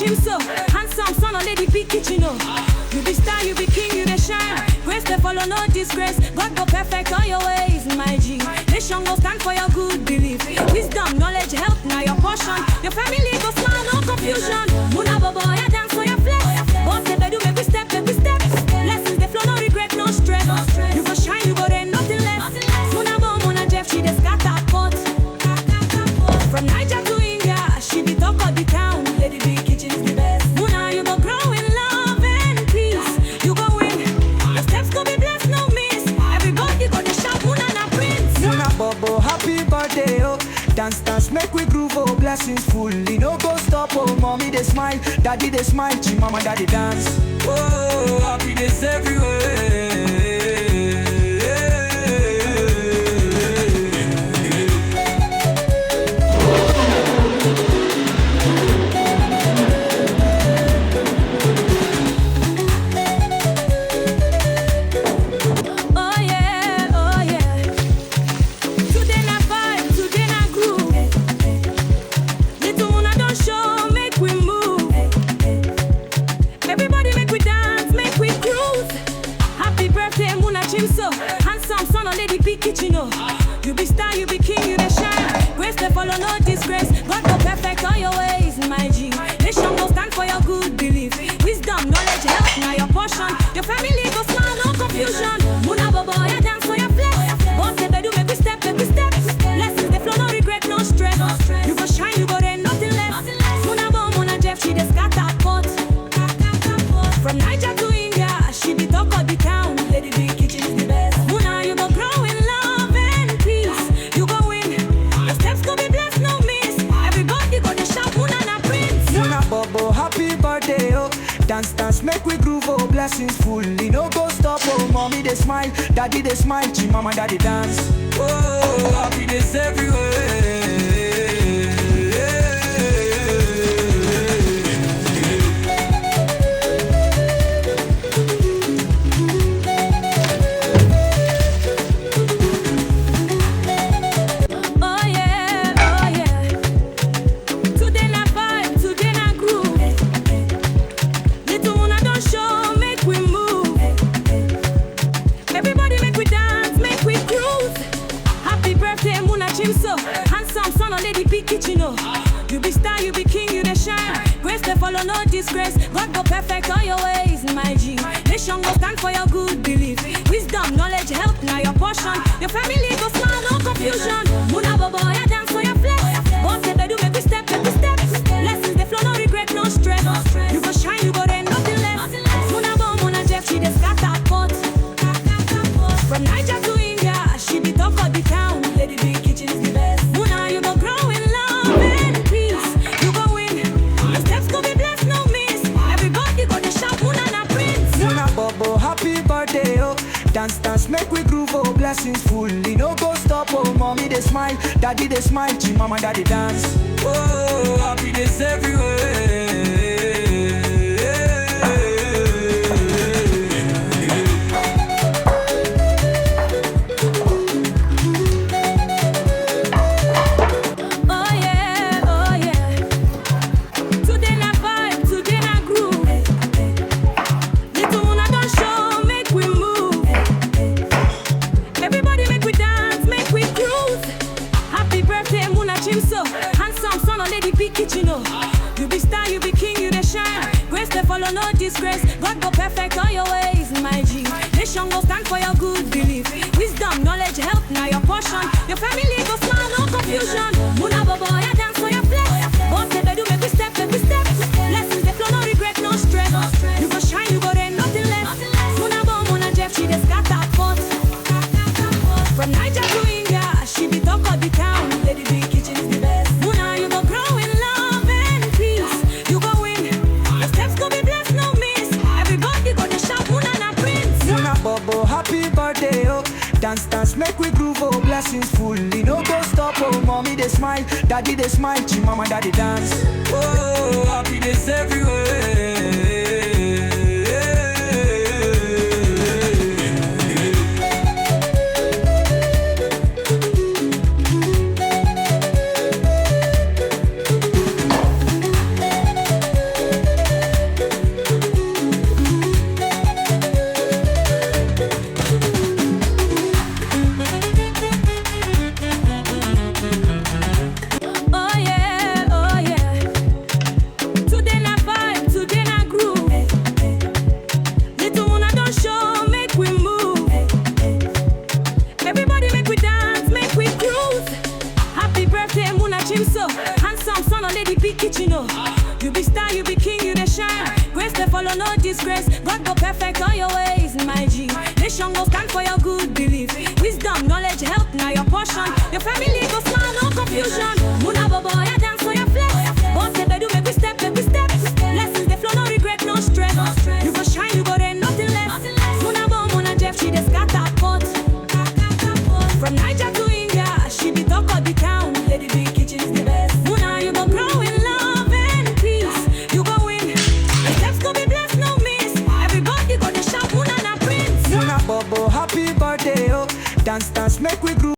chimso. Handsome son or lady big kitchen oh. You be star, you be king, you the shine. Grace they follow, no disgrace. God go perfect all your ways, my G. Nation go stand for your good belief. Wisdom, knowledge, help, now your portion. Your family go smile, no confusion. Muna bobo, ya dance for your flex. Boss say bedu, make we step, make we step. Lessons they flow, no regret, no stress. You go shine, you go there, nothing less. Muna bo, Muna Jeff, she the scatter pot. From Niger to India, she be talk of the town. Lady big kitchen is the best. Muna, you go grow in love and peace. You go win. Your steps go be blessed, no miss. Everybody go to shout, Muna na prince. Muna Bobo, happy birthday, oh. Dance, dance, make we groove, oh. Blessings fully, no go stop, oh. Mommy they smile, daddy they smile, mama daddy dance. Oh, happiness everywhere. Kitchen, oh. You be star, you be king, you the shine. Grace they follow, no disgrace. God go perfect all your ways, my G. Nation go stand for your good belief. Wisdom, knowledge, help, now your portion. Your family go smile, no confusion. Muna bobo, ya dance for your flex. Boss say bedu, make we step, make we step. Lessons they flow, no regret, no stress. You go shine, you go there, nothing less. Muna bo, Muna Jeff, she the scatter pot. From Niger to India, she be talk of the town. Lady big kitchen is the best. Muna, you go grow in love and peace. You go win. Your steps go be blessed, no miss. Everybody go to shout, Muna na prince. Muna Bobo, happy birthday, oh. Dance, dance, make we groove, oh. Blessings fully, no go stop, oh. Mommy they smile, daddy they smile, mama daddy dance. Oh, happiness everywhere. Kitchen, oh. You be star, you be king, you the shine. Grace they follow, no disgrace. God go perfect all your ways, my G. Nation go stand for your good belief. Wisdom, knowledge, help, now your portion. Your family go smile, no confusion. Muna bobo, ya dance for your flex. Boss say bedu, make we step, make we step. Lessons they flow, no regret, no stress. You go shine, you go there, nothing less. Muna bo, Muna Jeff, she the scatter pot. From Niger to India, she be talk of the town. Lady big kitchen is the best. Muna, you go grow in love and peace. You go win. Your steps go be blessed, no miss. Everybody go to shout, Muna na prince. Muna Bobo, happy birthday, oh. Dance, dance, make we groove, oh. Blessings fully, no go stop, oh. Mommy they smile, daddy they smile, mama daddy dance. Oh, happiness everywhere. Kitchen, oh. You be star, you be king, you the shine. Grace they follow, no disgrace. God go perfect all your ways, my G. Nation go stand for your good belief. Wisdom, knowledge, help, now your portion. Your family go smile, no confusion. Muna bobo, ya dance for your flex. Boss say bedu, make we step, make we step. Lessons they flow, no regret, no stress. You go shine, you go there, nothing less. Muna bo, Muna Jeff, she the scatter pot. From Niger to India, she be talk of the town. Lady big kitchen is the best. Muna, you go grow in love and peace. You go win. Your steps go be blessed, no miss. Everybody go to shout, Muna na prince. Muna Bobo, happy birthday, oh. Dance, dance, make we groove, oh. Blessings fully, no go stop, oh. Mommy they smile, daddy they smile, mama daddy dance. Oh, happiness everywhere. be king, you the shine. Grace they follow, no disgrace. God go perfect all your ways, my G. Nation go stand for your good belief. Wisdom, knowledge, help, now your portion. Your family go smile, no confusion. Muna bobo, ya dance for your flex. Boss say do make we step, Blessings they flow, no regret, no stress. You go shine, you go there, nothing less. Muna bo, Muna Jeff, she the scatter pot. From Niger to India, she be talk of the town. Lady Big Kitchen is the best. Muna, you go grow in love and peace. You go win. The steps go be blessed, no miss. Everybody go to shout, Muna na prince. Muna Bobo, happy birthday, oh. Dance, make we groove.